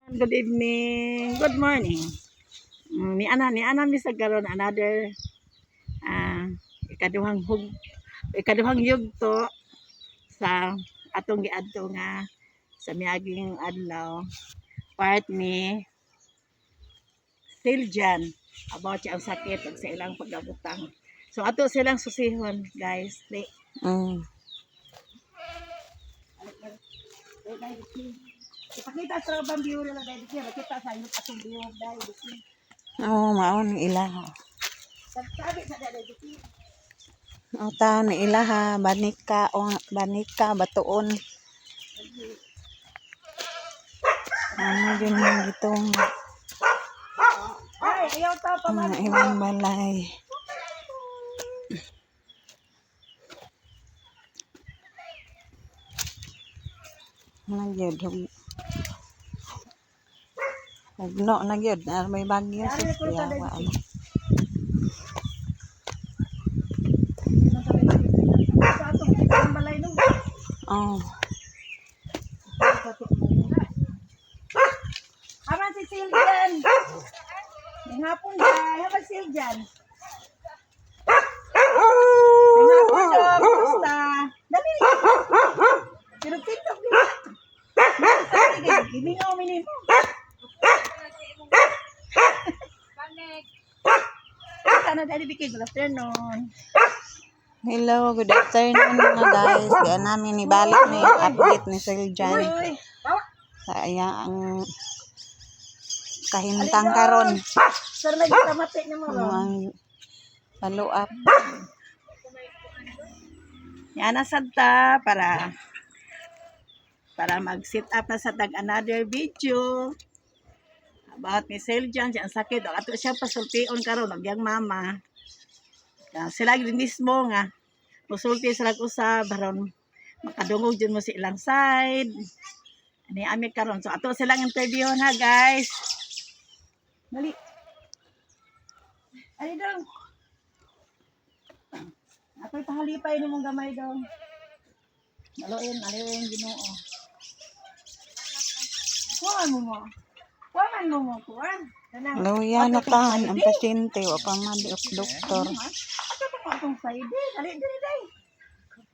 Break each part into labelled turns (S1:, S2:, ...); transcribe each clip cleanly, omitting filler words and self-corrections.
S1: Good evening. Good morning. Ni ana mi sa karon another ah ikaduhang ikaduhang yugto sa atong giadto nga sa miaging adlaw part ni Siljan about ang sakit ug sa ilang pagabutang. So ato silang susihon, guys.
S2: Mm.
S1: Ipakita sa bang view nila dahil kita sa inyo atong view dahil
S2: Oo, maon ilaha.
S1: sabi sa dahil
S2: O taon ni ilaha, banika, batuon. Ano din yung gitong
S1: ay ayaw ta pa man.
S2: ibang balay. Nagyod. Hugno nagyod. May bagyo sa siyawa.
S1: Sa atong kitang balay no.
S2: Oh.
S1: Haman si Siljan. May hapon dyan. Haman si Siljan. May hapon dyan. Basta. Dali. Tinog-tinog din. Gimingaw minimo. Sana dali bigay. Good afternoon.
S2: Hello, good afternoon mga guys. Kaya namin ibalik na yung update ni Siljan. Sa ang kahintang karon.
S1: Sir, nagkamati niyo mo.
S2: Ang follow up.
S1: Yan na sadta para mag-sit up na sa another video about ni Siljan siya ang sakit ato siya pasultion karon og yang mama sila din mismo nga musulti sila usab baron makadungog din mo sa ilang side ani ami karon so ato silang interviewon ha guys dali ali dong ato pahalipay nimong gamay dong Aloin Ginoo. Kuan mo. Kuan. Kanang
S2: Luya na tahan ang pasyente o pang doktor.
S1: ato to mo tong side. Dali dai.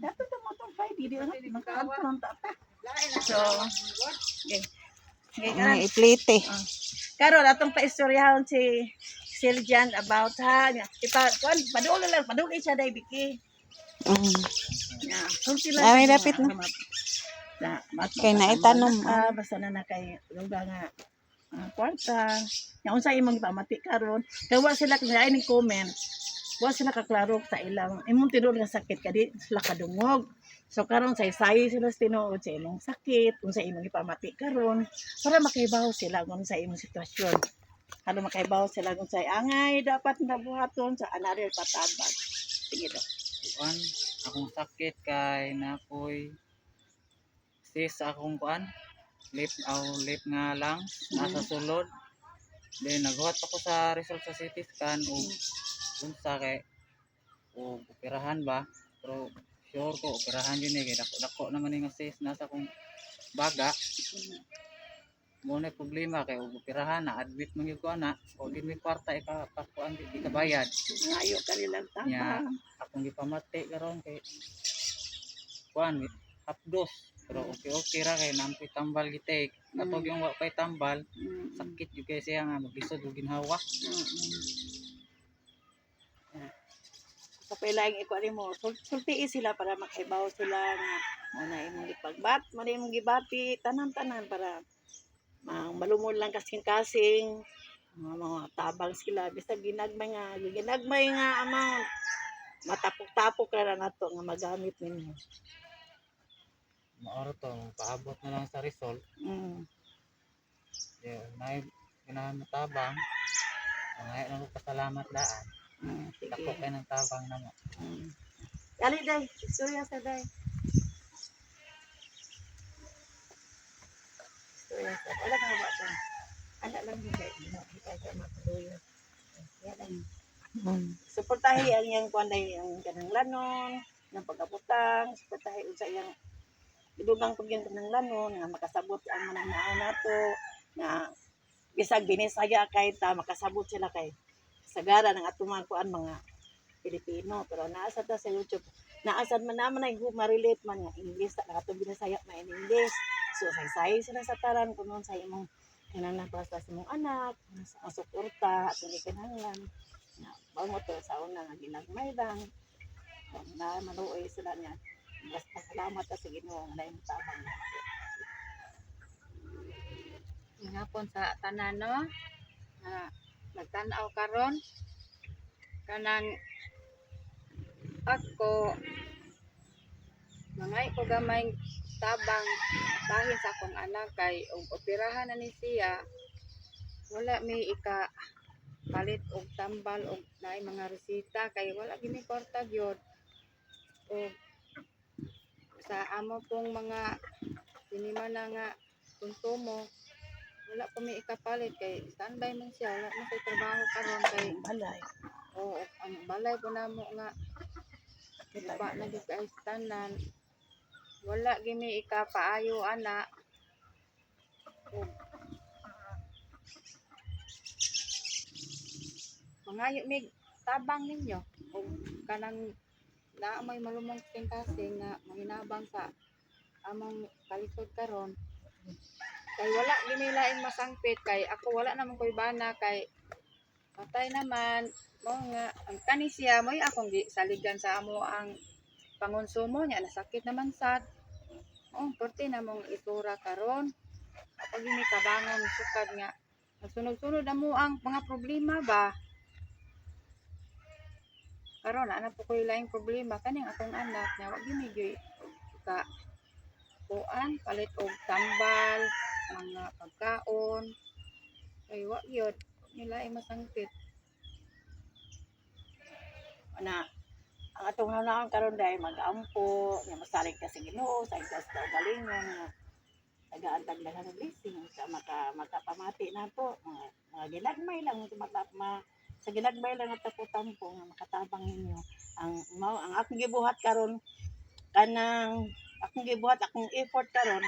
S1: Dapat to mo tong side di ano makaadto ta. So, okay. Okay,
S2: May iplite.
S1: karon atong paistoryahon si Siljan about ha. Paduli siya dai biki. Yeah,
S2: Ay, dapit na. Kay naitanom.
S1: Basta na kay lugar nga kwarta. Nga unsa imong ipamati karon? Kay wa sila kay ni comment. Wa sila kaklaro sa ilang imong tinuod nga sakit kadi sila kadungog. So karon say-say sila tinuod sa imong sakit, unsa imong ipamati karon para makaibaw sila kung sa imong sitwasyon. Para makaibaw sila kung sa angay dapat nabuhaton sa another patabag. Sige do.
S3: Kuan akong sakit kay nakoy sa akong kuan lip nga lang nasa sulod then naghuwat ako sa result sa CT scan o unsa kay o operahan ba pero sure ko operahan yun kay dako naman yung sis nasa akong baga mo na problema kay og operahan na admit man gyud ko ana o din may kwarta ikakuan ikabayad
S1: Ayo kanilang tama.
S3: nya akong gipamati karon kay kuan hapdos pero okay ra kay nampi tambal gitek katog yung wa pay tambal sakit jud kay siya nga magisod og ginhawa
S1: Sa pailaing ikuan mo, sulti sila para makaibaw sila nga muna imong gipagbat, muna imong gibati tanan-tanan para malumol lang kasing-kasing mga tabang sila bisag ginagmay nga amount matapok-tapok ra nato nga magamit ninyo.
S3: maoro to paabot na lang sa result nay ganahan mo tabang ngay na pasalamat daan
S1: Sige.
S3: dako kay ng tabang namo
S1: Dali day, istorya sa day. Istorya sa. Wala ka ba ito? Ano lang yung day. Hindi ka matuloy. Yan lang. Suportahi ang iyang kuanday ang kanang lanon, ng pagkabutang, suportahi sa iyang idugang pagyan kanang lanon, nga makasabot ang mananao nato, nga bisag binisaya kay ta makasabot sila kay sagara ng atuman kuan mga Pilipino pero naasa ta sa YouTube naasad man naman ay ma-relate man nga English ta ato binisaya man in English so say sila sa taran kuno sa imong kinahanglan para sa imong anak ang suporta at hindi kinahanglan na bango to sa una nga ginagmay lang na maluoy sila niya basta salamat ta sa Ginoo nga naimong tabang
S4: Hapon sa tanan no nga nagtan-aw karon kanang ako mangay ko gamay tabang bahin sa akong anak kay og operahan na ni siya wala mi ika palit og tambal og naay mga resita kay wala gini kwarta gyud og sa amo pong mga sinimana nga konsumo wala pa mi ikapalit kay standby man siya wala man siya trabaho karon kay
S1: balay
S4: oo ang balay po namo nga iba na gyud kay tanan wala gini ikapaayo ana og mangayo mig tabang ninyo og kanang naa may malumong kasing nga manginabang sa among kalisod karon kay wala gini laing masangpit kay ako wala naman koy bana kay patay naman mo nga ang kani siya mo'y akong saligan sa amo ang pangonsumo niya nasakit naman sad perti na mong itura karon pag ini kabangon sukad nga nagsunod-sunod na mo ang mga problema ba karon ana po koy laing problema kaning akong anak nga wa gini gyud ka kuan palit og tambal mga pagkaon kay wa gyud nila ay masangpit
S1: na ang atong hanaon karon dai mag-ampo nga masalig ka sa Ginoo sa itas daw galingon nga nagaantag lang ng blessing sa makapamati nato mga ginagmay lang sa ginagmay lang at taputan po nga makatabang ninyo ang akong gibuhat karon kanang akong gibuhat akong effort karon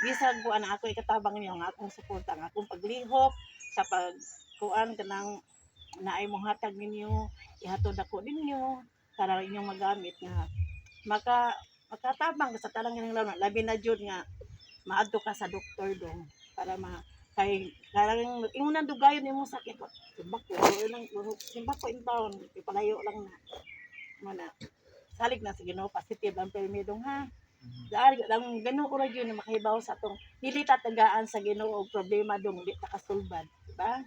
S1: bisag ko ana ako ikatabang ninyo nga akong suporta ang akong paglihok sa pagkuan kanang naay mong hatag ninyo ihatod ako ninyo para inyong magamit nga makatabang sa talang ng lawan labi na jud nga maadto ka sa doktor dong para kay karang imong nandugayon imong sakit simbako in town ipalayo lang na mana salig na sa Ginoo positive ang permidong ha dahil ang Ginoo ora gyud na makahibaw sa atong dili ta tagaan sa Ginoo og problema dong di ta kasulbad di ba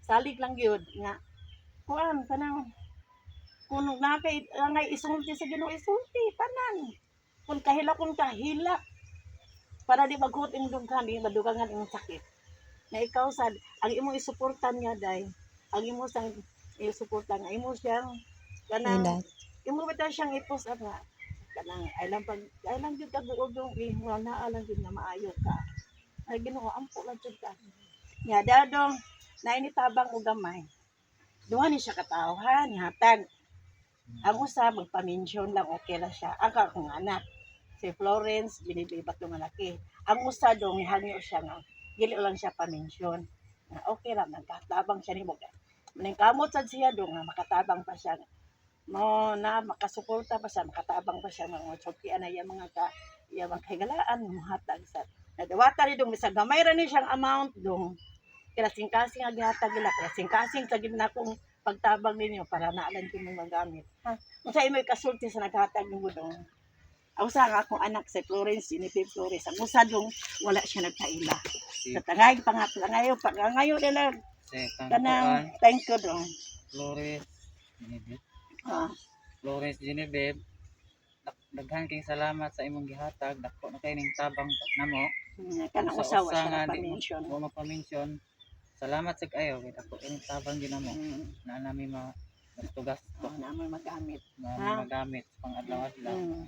S1: salig lang gyud nga kuan kanang kung nakay ngay isulti sa Ginoo isulti tanan kung kahila para di maghut imong dughan di madugangan imong sakit na ikaw sad ang imong isuportan niya day ang imo sang isuportan nga imo siyang kanang imo bitaw siyang ipos nga kanang ay lang jud ka buog yung wala na lang jud nga maayo ka ay Ginoo ampo lang jud ka nya dadong na initabang og gamay duha ni siya katawhan hatag ang usa magpamensyon lang okay ra siya ang akong anak si Florence ginibibat ng laki ang usa dong hangyo siya nga dili lang siya pamensyon na okay ra nagkatabang siya nimo maningkamot sad siya dong nga makatabang pa siya mo na makasuporta pa siya makatabang pa siya mga choki ana iya mga kahigalaan muhatag sa nadawata ni dong sa gamay ra ni siyang amount dong kasing-kasing ang gihatag nila kasing-kasing sa gina kong pagtabang ninyo para naalan ko mong magamit ha unsa imo kasulti sa naghatag nimo dong ang usa nga akong anak si Florence Jennifer Flores ang usa dong wala siya nagkaila sa tangay pangayo nila kanang thank you dong
S3: Flores Genevieve
S1: ah
S3: Flores Genevieve daghan kay salamat sa imong gihatag dako na kay ning tabang namo
S1: kanang usawa siya pa-mention
S3: o magpa-mention salamat sa kayo kay dako kay ning tabang ginamo na nami matugas
S1: na may magamit
S3: na magamit pang adlaw-adlaw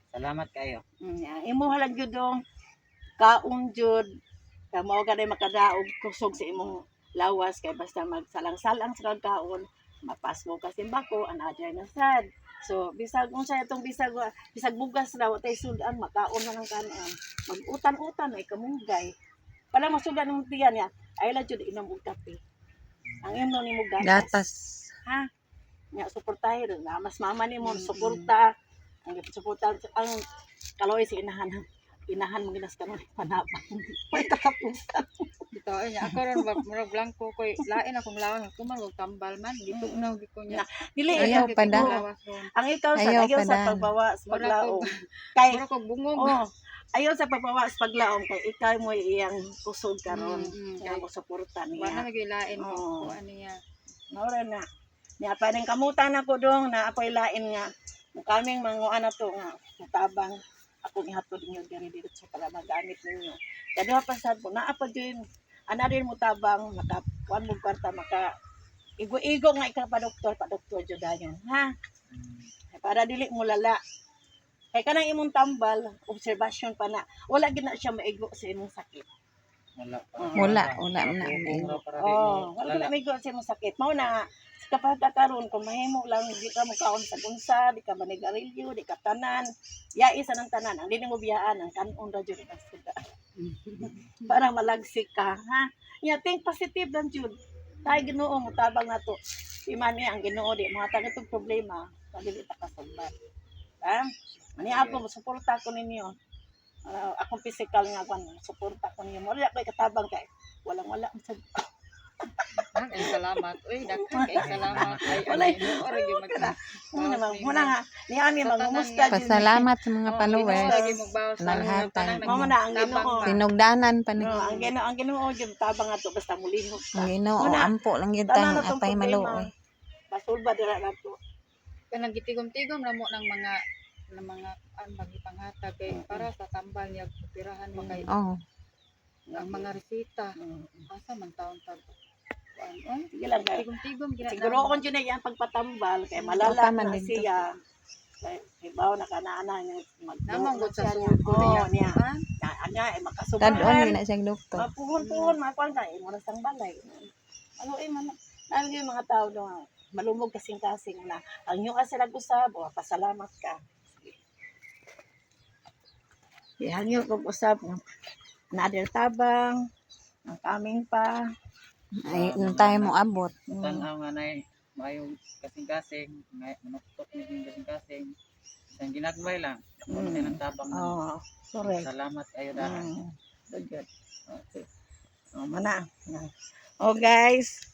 S3: salamat kayo
S1: imo halag jud dong kaon jud kamo gaday makadaog kusog sa imong lawas kay basta magsalang-salang sa kaon mapas mo kasi bako ana dyan na sad so bisag unsa itong bisag bugas raw tay sudan makaon na lang kanon mag-utan-utan ay kamunggay Pala masugan ng tiyan niya. Ay lang jud inom og kape. Ang imnon nimo gatas.
S2: Gatas.
S1: Ha? Nya suportahin na mas mama nimo suporta. Ang suporta ang kaloy si inahan mo ginas karon panabang. Pay kakapusan.
S4: Dito ay ako ron murag blanco ko lain akong lawas ko man og tambal man dito na giko niya.
S1: Dili
S2: Ayaw
S1: ikaw
S2: pa da.
S1: ang ikaw sa
S2: Ayaw
S1: ayaw
S2: pa
S1: sa
S2: da.
S1: pagbawa sa paglaom. Kay
S4: Mura ko bungog.
S1: oh, ayaw sa pagbawa sa paglaom kay ikaw mo iyang kusog karon. Kaya mo suporta
S4: Wala
S1: niya.
S4: nagilain ko
S1: Oo.
S4: ko ano niya.
S1: Mora na. Niya pa rin kamutan ako dong na apoy lain nga. Kaming manguan na to nga tabang ako ihatod ninyo diri dito para magamit ninyo. Kaya pa sad po naa pa din ana din mo tabang maka kuan mo kwarta maka igo-igo nga ikaw pa doktor jud dayon ha. Para dili mo lala. Kay kanang imong tambal obserbasyon pa na wala gid na siya maigo sa imong sakit.
S2: Wala na.
S1: Oh, wala na maigo sa imong sakit. Mao na kapag karon kung mahimo lang di ka makaon sa gunsa, di ka manigarilyo, di ka tanan, ya isa ng tanan, ang dili mo biyaan ang kanon ra jud ka suda. Para malagsik ka, ha? Ya think positive lang jud. Tay Ginoo mo tabang nato. Di man ni ang Ginoo di mga taga tug problema, dili ta kasumbat. Ha? Ani ako suporta ko ninyo. Akong physical nga kwan, suporta ko ninyo. Wala kay katabang kay wala sa
S4: Ay salamat. Uy daghan kay salamat. Ay
S1: Walay.
S4: ora gyud magka.
S1: muna nga ni ami mangumusta jud.
S2: Pasalamat sa mga followers.
S4: Lagi magbawas
S2: Naghatag.
S1: Mao na ang Ginoo.
S2: Sinugdanan pa ni.
S1: No, ang Ginoo jud tabang ato basta mulihok
S2: Ang
S1: ka.
S2: Ginoo
S1: Muna,
S2: ampo lang yun
S1: tanan
S2: tayong
S1: na tong
S2: apay
S1: problema.
S2: maluoy.
S1: Basulba dira nato.
S4: Kanang gitigom-tigom na mo ng mga magipanghatag kay para sa tambal niya pirahan mo kay
S2: Oh,
S4: ang mga resita. Asa man taon tag kuan.
S1: Sige lang kay.
S4: Tigom-tigom gina.
S1: Siguro kung jud na iyang pagpatambal kay malala
S2: Baka man
S1: na
S2: dito.
S1: siya. Kay ibaw na kanana niya
S4: Namang gud sa
S1: niya.
S4: sulod ko
S1: Oh, niya.
S4: niya.
S1: Anya ay
S2: tadon
S1: makasubahan.
S2: yun na siyang doktor.
S1: Mapuhon-puhon makuan ka mo na sang balay. Ano man. Ano yung mga tao do malumog kasing-kasing na ang inyo sila usab o pasalamat ka. Ihangyo kog usab nader tabang ang kaming pa.
S2: Ay, tayo mo abot.
S3: Tanaw nga nay maayong kasing-kasing, manuktok ni kasing-kasing. Isang ginagmay lang. Ako na ng tabang.
S1: Oh, sorry.
S3: Salamat kayo dahil.
S1: Good. Okay. Oh, mana. Oh guys,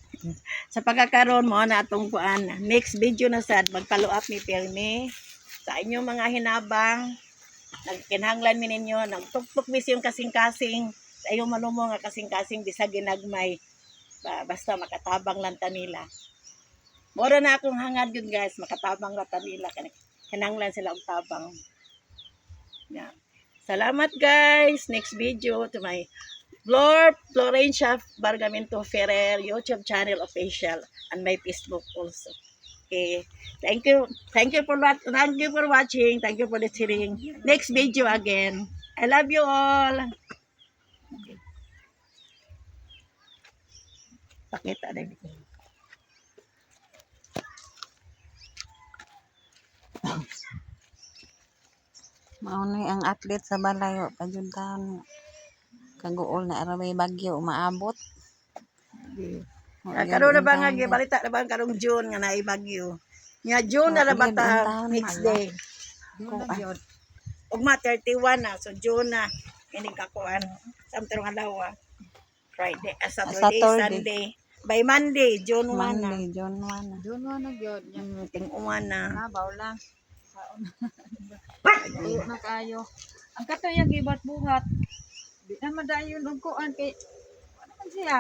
S1: sa pagkakaroon mo na atong kuan. Next video na sad mag-follow up ni Pirmi sa inyong mga hinabang. Nagkinahanglan mi ninyo, nagtuktok bis yung kasing-kasing. Ayaw malumo nga kasing-kasing bisag ginagmay. Basta makatabang lang ta nila. Mora na akong hangad yun guys, makatabang lang ta nila. Kinahanglan sila og tabang. Yeah. Salamat guys. Next video to my Florencia Bargamento Ferrer YouTube channel official and my Facebook also. Okay. Thank you for watching. Thank you for listening. Next video again. I love you all. Okay. Pakita na dito.
S2: Maunay ang athlete sa balayo pagud taon kaguol na araway bagyo maabot.
S1: Karon na ba nga balita na ba karong June nga naay bagyo. Nya June na ba ta next day. Ugma 31 na so June na ini kakuan samtang adlaw. Friday, Saturday, Sunday. By Monday, June 1 na.
S2: Monday, June 1.
S4: Doon mo na gyud.
S1: Ting-uwan na.
S4: Nabaw lang. Tuyo na kayo. Ang kato yung gibat-buhat. Di na madayon og kuan kay ano man siya.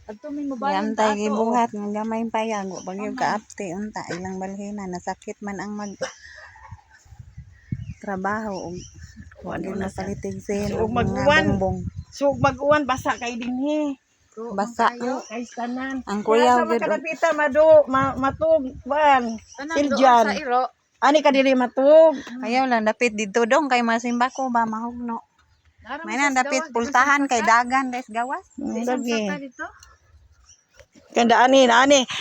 S4: Adto min mobayan
S2: Yantay gibuhat nga gamay payag wa bagyo kaapti unta ilang balhina nasakit man ang mag trabaho og wa gyud na palitigsin
S1: So,
S2: og mga
S1: mag-uwan.
S2: bongbong.
S1: So mag-uwan basa kay dinhi.
S2: Basa.
S1: Kay tanan.
S2: Ang kuyaw
S1: Kaya sa
S2: gyud
S1: makadapita matug ban.
S4: Tanan
S1: Siljan.
S4: doon sa iro.
S1: Ani ka diri matug.
S2: ayaw lang dapit dito dong kay masimba ko ba mahugno.
S4: Naram
S2: May na dapit pultahan kay dagan guys gawas.
S1: Lagi.
S4: dito.
S1: Kanda ani.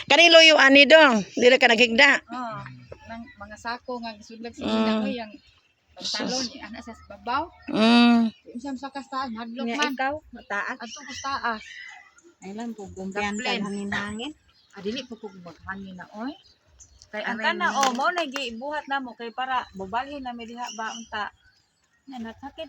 S1: Kanilo yung ani dong. Dili ka naghigda.
S4: Oh, nang mga sako nga gisudlag sa ina mo yang Pagtalon ana sa babaw. Unsam sa kastaan hadlok
S2: Nga
S4: man.
S2: ikaw, mataas.
S4: Adto ko taas. Ay lang po
S2: Kumpiyansa
S4: gumpiyan.
S2: hangin-hangin.
S4: Dili po ko maghangin na oy. Kay ang
S2: Aray,
S4: kana mo na gibuhat na mo kay para bubalhin na mi diha ba unta. Na nagsakit